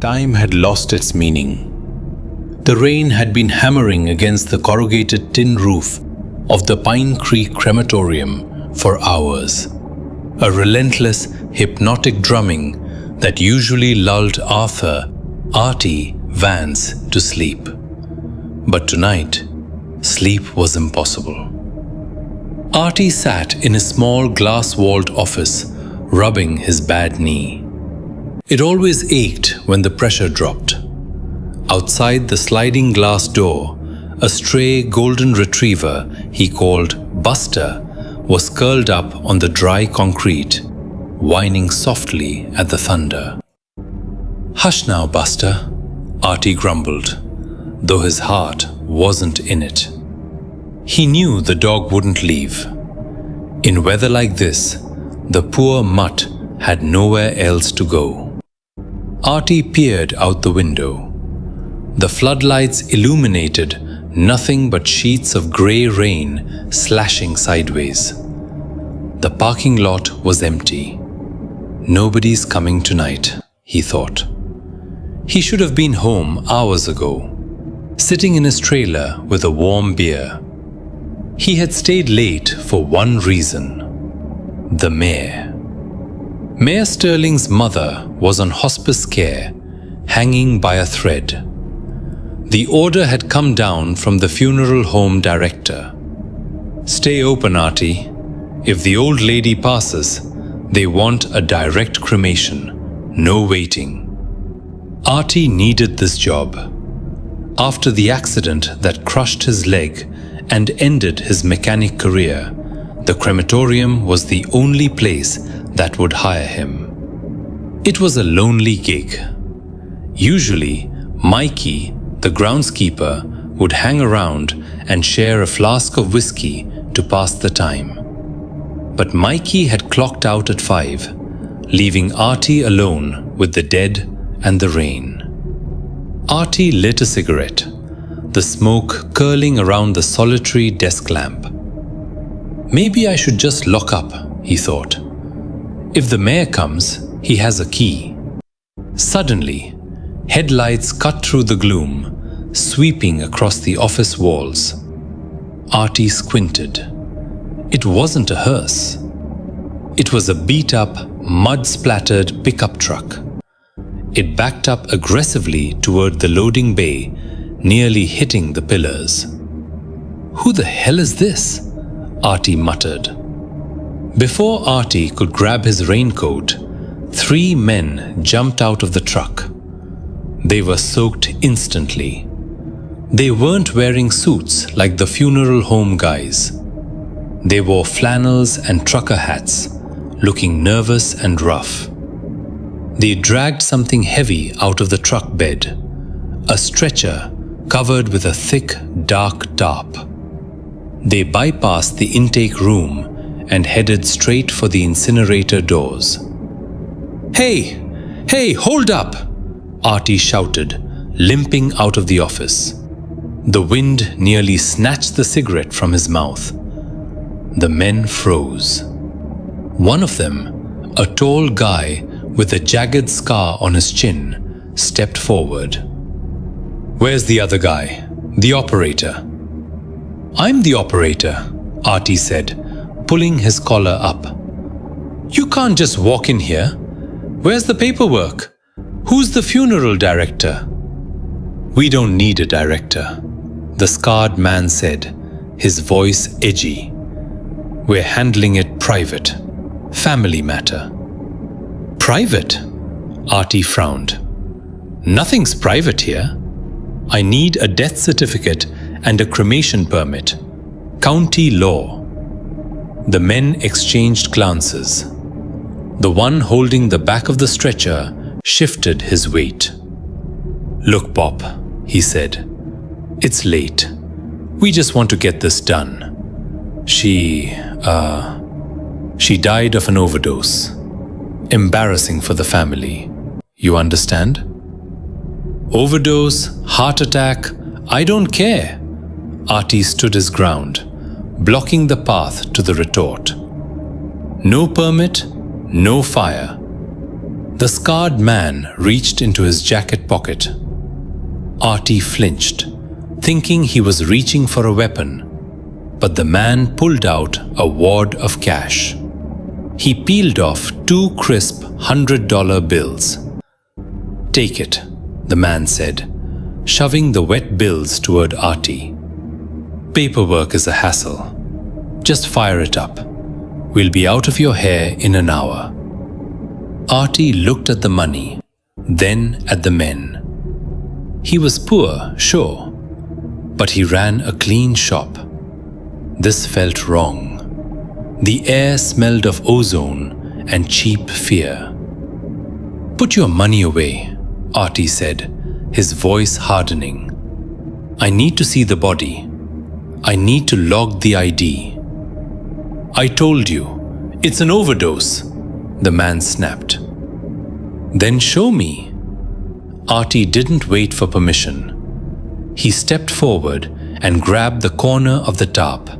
Time had lost its meaning. The rain had been hammering against the corrugated tin roof of the Pine Creek crematorium for hours. A relentless, hypnotic drumming that usually lulled Artie, Vance to sleep. But tonight, sleep was impossible. Artie sat in a small glass-walled office, rubbing his bad knee. It always ached when the pressure dropped. Outside the sliding glass door, a stray golden retriever he called Buster was curled up on the dry concrete, whining softly at the thunder. "Hush now, Buster," Artie grumbled, though his heart wasn't in it. He knew the dog wouldn't leave. In weather like this, the poor mutt had nowhere else to go. Artie peered out the window. The floodlights illuminated nothing but sheets of grey rain slashing sideways. The parking lot was empty. Nobody's coming tonight, he thought. He should have been home hours ago, sitting in his trailer with a warm beer. He had stayed late for one reason: the mayor. Mayor Sterling's mother was on hospice care, hanging by a thread. The order had come down from the funeral home director. "Stay open, Artie. If the old lady passes, they want a direct cremation, no waiting." Artie needed this job. After the accident that crushed his leg and ended his mechanic career, the crematorium was the only place that would hire him. It was a lonely gig. Usually, Mikey, the groundskeeper, would hang around and share a flask of whiskey to pass the time. But Mikey had clocked out at 5, leaving Artie alone with the dead and the rain. Artie lit a cigarette, the smoke curling around the solitary desk lamp. "Maybe I should just lock up," he thought. "If the mayor comes, he has a key." Suddenly, headlights cut through the gloom, sweeping across the office walls. Artie squinted. It wasn't a hearse. It was a beat-up, mud-splattered pickup truck. It backed up aggressively toward the loading bay, nearly hitting the pillars. "Who the hell is this?" Artie muttered. Before Artie could grab his raincoat, 3 men jumped out of the truck. They were soaked instantly. They weren't wearing suits like the funeral home guys. They wore flannels and trucker hats, looking nervous and rough. They dragged something heavy out of the truck bed, a stretcher covered with a thick, dark tarp. They bypassed the intake room and headed straight for the incinerator doors. "Hey! Hey, hold up!" Artie shouted, limping out of the office. The wind nearly snatched the cigarette from his mouth. The men froze. One of them, a tall guy with a jagged scar on his chin, stepped forward. "Where's the other guy? The operator?" "I'm the operator," Artie said, pulling his collar up. "You can't just walk in here. Where's the paperwork? Who's the funeral director?" "We don't need a director," the scarred man said, his voice edgy. "We're handling it private. Family matter." "Private?" Artie frowned. "Nothing's private here. I need a death certificate and a cremation permit. County law." The men exchanged glances. The one holding the back of the stretcher shifted his weight. "Look, Pop," he said. "It's late. We just want to get this done. She died of an overdose. Embarrassing for the family. You understand? Overdose, heart attack, I don't care." Artie stood his ground, blocking the path to the retort. "No permit, no fire. The scarred man reached into his jacket pocket. Artie flinched, thinking he was reaching for a weapon, but the man pulled out a wad of cash. He peeled off 2 crisp $100 bills. "Take it," the man said, shoving the wet bills toward Artie. "Paperwork is a hassle. Just fire it up. We'll be out of your hair in an hour." Artie looked at the money, then at the men. He was poor, sure, but he ran a clean shop. This felt wrong. The air smelled of ozone and cheap fear. "Put your money away," Artie said, his voice hardening. "I need to see the body. I need to log the ID." "I told you, it's an overdose," the man snapped. "Then show me." Artie didn't wait for permission. He stepped forward and grabbed the corner of the tarp.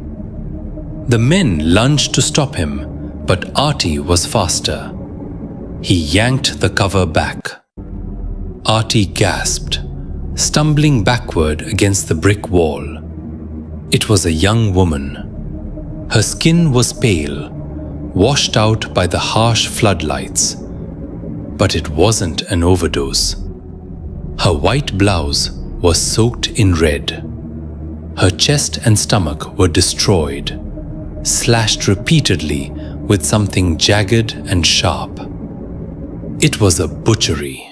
The men lunged to stop him, but Artie was faster. He yanked the cover back. Artie gasped, stumbling backward against the brick wall. It was a young woman. Her skin was pale, washed out by the harsh floodlights. But it wasn't an overdose. Her white blouse was soaked in red. Her chest and stomach were destroyed, slashed repeatedly with something jagged and sharp. It was a butchery.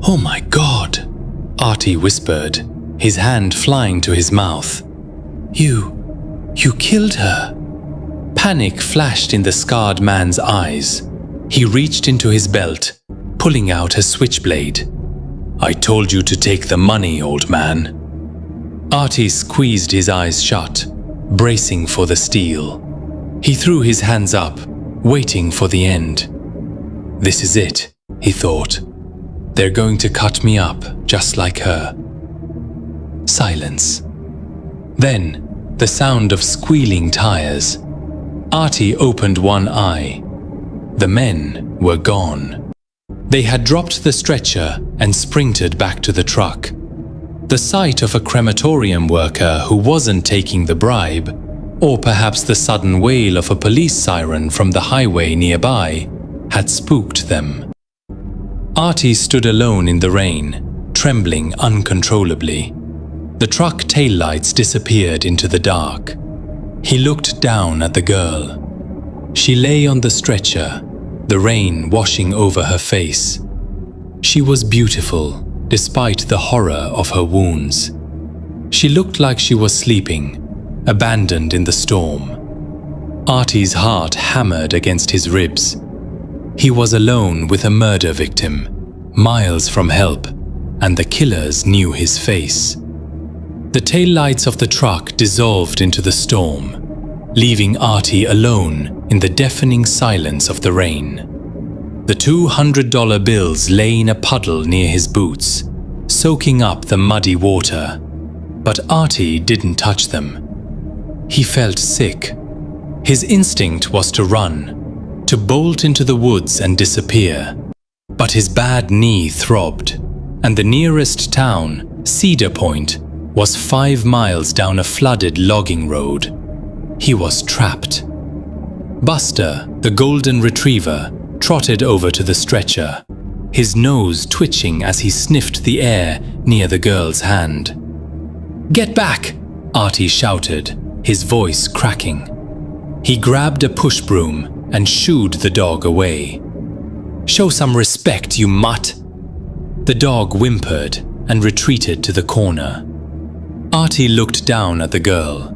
"Oh my God," Artie whispered, his hand flying to his mouth. You killed her." Panic flashed in the scarred man's eyes. He reached into his belt, pulling out a switchblade. "I told you to take the money, old man." Artie squeezed his eyes shut, bracing for the steel. He threw his hands up, waiting for the end. "This is it," he thought. "They're going to cut me up, just like her." Silence. Then, the sound of squealing tires. Artie opened one eye. The men were gone. They had dropped the stretcher and sprinted back to the truck. The sight of a crematorium worker who wasn't taking the bribe, or perhaps the sudden wail of a police siren from the highway nearby, had spooked them. Artie stood alone in the rain, trembling uncontrollably. The truck taillights disappeared into the dark. He looked down at the girl. She lay on the stretcher, the rain washing over her face. She was beautiful, despite the horror of her wounds. She looked like she was sleeping, abandoned in the storm. Artie's heart hammered against his ribs. He was alone with a murder victim, miles from help, and the killers knew his face. The taillights of the truck dissolved into the storm, leaving Artie alone in the deafening silence of the rain. The $200 bills lay in a puddle near his boots, soaking up the muddy water, but Artie didn't touch them. He felt sick. His instinct was to run, to bolt into the woods and disappear. But his bad knee throbbed, and the nearest town, Cedar Point, was 5 miles down a flooded logging road. He was trapped. Buster, the golden retriever, trotted over to the stretcher, his nose twitching as he sniffed the air near the girl's hand. "Get back!" Artie shouted, his voice cracking. He grabbed a push broom and shooed the dog away. "Show some respect, you mutt!" The dog whimpered and retreated to the corner. Artie looked down at the girl.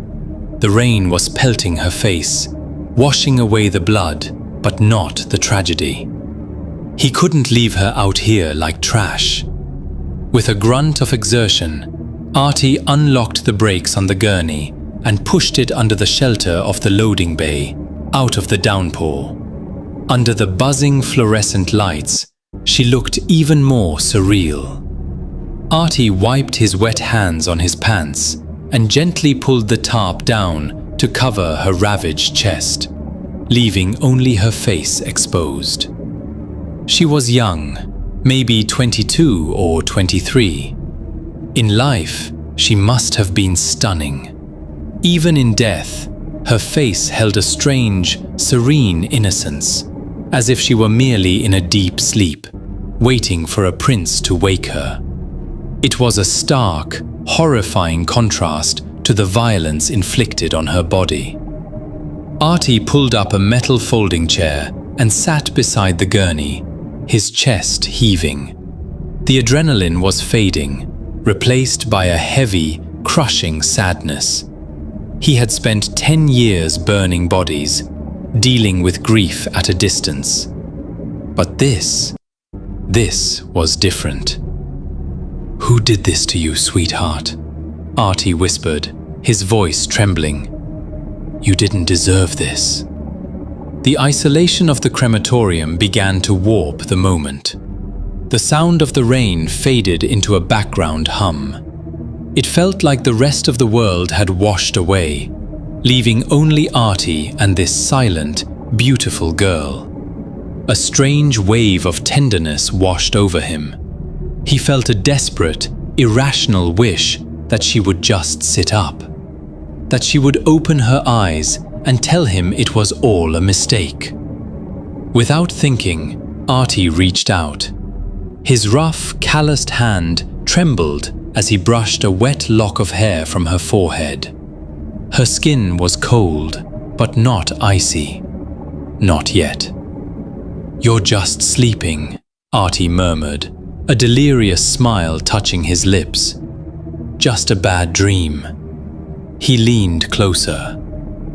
The rain was pelting her face, washing away the blood, but not the tragedy. He couldn't leave her out here like trash. With a grunt of exertion, Artie unlocked the brakes on the gurney and pushed it under the shelter of the loading bay, out of the downpour. Under the buzzing fluorescent lights, she looked even more surreal. Artie wiped his wet hands on his pants and gently pulled the tarp down to cover her ravaged chest, leaving only her face exposed. She was young, maybe 22 or 23. In life, she must have been stunning. Even in death, her face held a strange, serene innocence, as if she were merely in a deep sleep, waiting for a prince to wake her. It was a stark, horrifying contrast to the violence inflicted on her body. Artie pulled up a metal folding chair and sat beside the gurney, his chest heaving. The adrenaline was fading, replaced by a heavy, crushing sadness. He had spent 10 years burning bodies, dealing with grief at a distance. But this was different. "Who did this to you, sweetheart?" Artie whispered, his voice trembling. "You didn't deserve this." The isolation of the crematorium began to warp the moment. The sound of the rain faded into a background hum. It felt like the rest of the world had washed away, leaving only Artie and this silent, beautiful girl. A strange wave of tenderness washed over him. He felt a desperate, irrational wish that she would just sit up, that she would open her eyes and tell him it was all a mistake. Without thinking, Artie reached out. His rough, calloused hand trembled as he brushed a wet lock of hair from her forehead. Her skin was cold, but not icy. Not yet. "You're just sleeping," Artie murmured, a delirious smile touching his lips. "Just a bad dream." He leaned closer.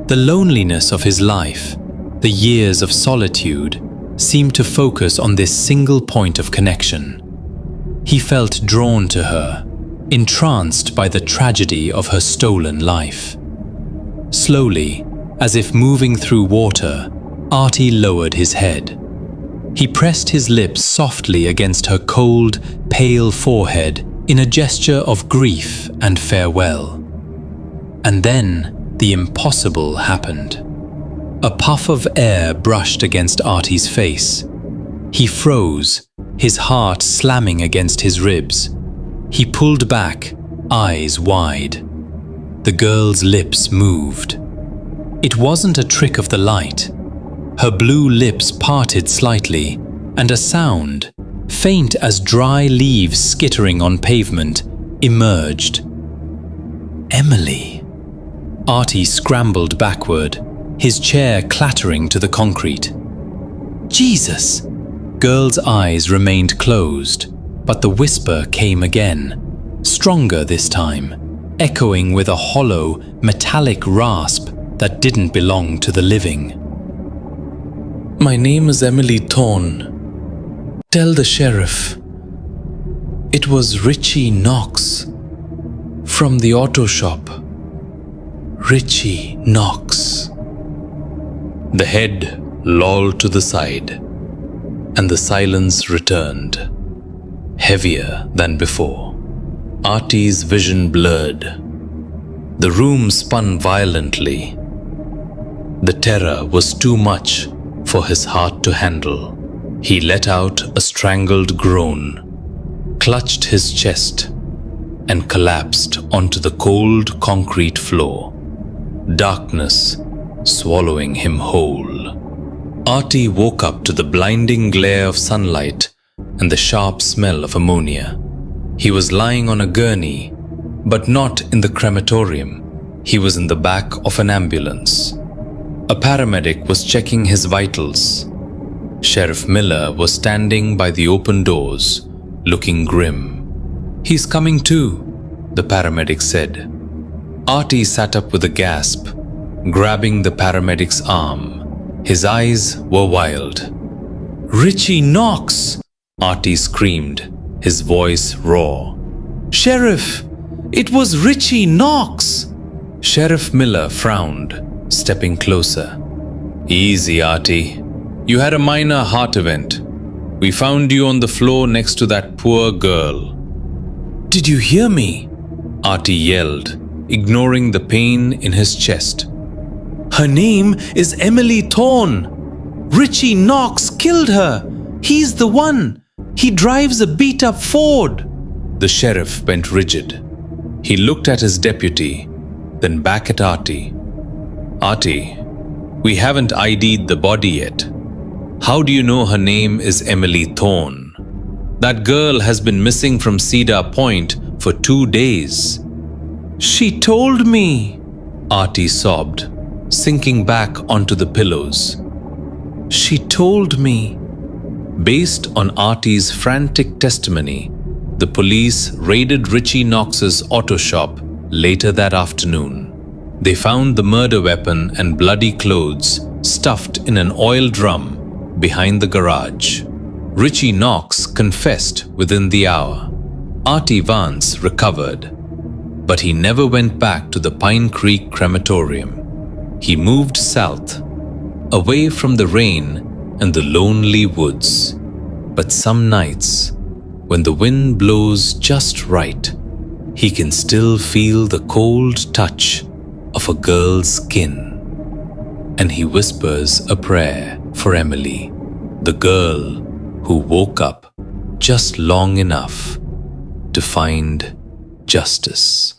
The loneliness of his life, the years of solitude, seemed to focus on this single point of connection. He felt drawn to her, entranced by the tragedy of her stolen life. Slowly, as if moving through water, Artie lowered his head. He pressed his lips softly against her cold, pale forehead in a gesture of grief and farewell. And then the impossible happened. A puff of air brushed against Artie's face. He froze, his heart slamming against his ribs. He pulled back, eyes wide. The girl's lips moved. It wasn't a trick of the light. Her blue lips parted slightly, and a sound, faint as dry leaves skittering on pavement, emerged. "Emily." Artie scrambled backward, his chair clattering to the concrete. "Jesus!" Girl's eyes remained closed, but the whisper came again, stronger this time, echoing with a hollow, metallic rasp that didn't belong to the living. "My name is Emily Thorne. Tell the sheriff. It was Richie Knox from the auto shop. Richie Knox." The head lolled to the side, and the silence returned, heavier than before. Artie's vision blurred. The room spun violently. The terror was too much for his heart to handle. He let out a strangled groan, clutched his chest, and collapsed onto the cold concrete floor, darkness swallowing him whole. Artie woke up to the blinding glare of sunlight and the sharp smell of ammonia. He was lying on a gurney, but not in the crematorium. He was in the back of an ambulance. A paramedic was checking his vitals. Sheriff Miller was standing by the open doors, looking grim. "He's coming too," the paramedic said. Artie sat up with a gasp, grabbing the paramedic's arm. His eyes were wild. "Richie Knox!" Artie screamed, his voice raw. "Sheriff! It was Richie Knox!" Sheriff Miller frowned, stepping closer. "Easy, Artie. You had a minor heart event. We found you on the floor next to that poor girl." "Did you hear me?" Artie yelled, ignoring the pain in his chest. "Her name is Emily Thorne. Richie Knox killed her. He's the one. He drives a beat-up Ford. The sheriff went rigid. He looked at his deputy, then back at Artie. Artie, we haven't ID'd the body yet. How do you know her name is Emily Thorne? That girl has been missing from Cedar Point for 2 days. She told me, Artie sobbed, sinking back onto the pillows. She told me. Based on Artie's frantic testimony, the police raided Richie Knox's auto shop later that afternoon. They found the murder weapon and bloody clothes stuffed in an oil drum behind the garage. Richie Knox confessed within the hour. Artie Vance recovered, but he never went back to the Pine Creek crematorium. He moved south, away from the rain and the lonely woods. But some nights, when the wind blows just right, he can still feel the cold touch of a girl's skin. And he whispers a prayer for Emily, the girl who woke up just long enough to find justice.